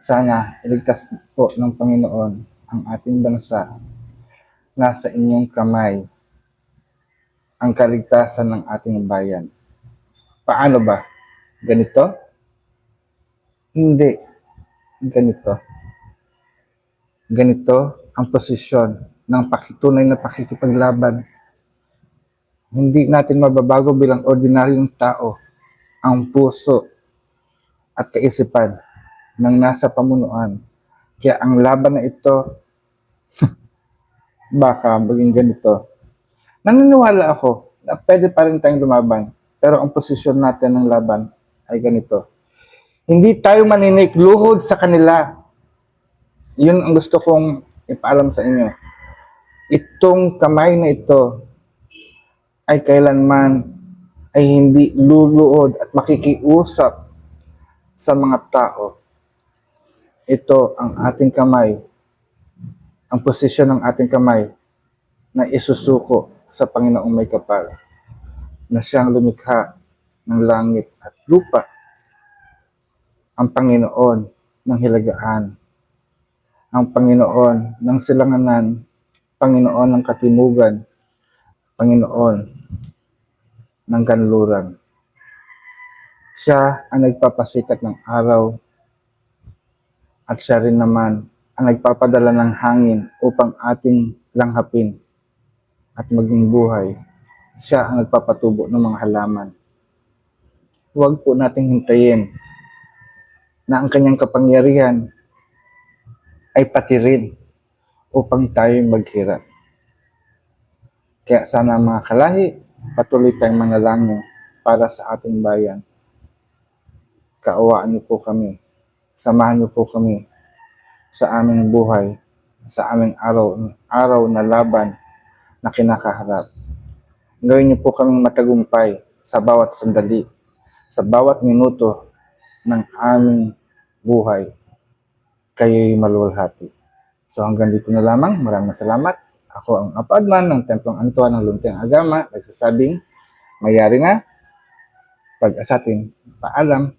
Sana iligtas po ng Panginoon ang ating bansa. Nasa inyong kamay ang kaligtasan ng ating bayan. Paano ba? Ganito? Hindi. Ganito. Ganito ang posisyon ng pakitunay na pakikipaglaban. Hindi natin mababago bilang ordinaryong tao ang puso at kaisipan ng nasa pamunuan. Kaya ang laban na ito, baka maging ganito. Naniniwala ako na pwede pa rin tayong lumaban, pero ang posisyon natin ng laban ay ganito. Hindi tayo maninikluhod sa kanila. Yun ang gusto kong ipaalam sa inyo. Itong kamay na ito ay kailanman ay hindi luluod at makikiusap sa mga tao. Ito ang ating kamay, ang posisyon ng ating kamay na isusuko sa Panginoong may kapal, na siyang lumikha ng langit at lupa, ang Panginoon ng hilagaan, ang Panginoon ng silanganan, Panginoon ng katimugan, Panginoon ng kanluran. Siya ang nagpapasikat ng araw at siya rin naman ang nagpapadala ng hangin upang ating langhapin at maging buhay. Siya ang nagpapatubo ng mga halaman. Huwag po nating hintayin na ang kanyang kapangyarihan ay patirin upang tayo maghirap. Kaya sana mga kalahi, patuloy tayong manalangin para sa ating bayan. Kaawaan niyo po kami. Samahan niyo po kami sa aming buhay, sa aming araw na laban na kinakaharap. Gawin niyo po kaming matagumpay sa bawat sandali, sa bawat minuto ng aming buhay. Kayo'y maluwalhati. So hanggang dito na lamang. Maraming salamat. Ako ang apadman ng Templong Antuan ng Luntiang Agama, nagsasabing, mayari na, pag-asatin, paalam.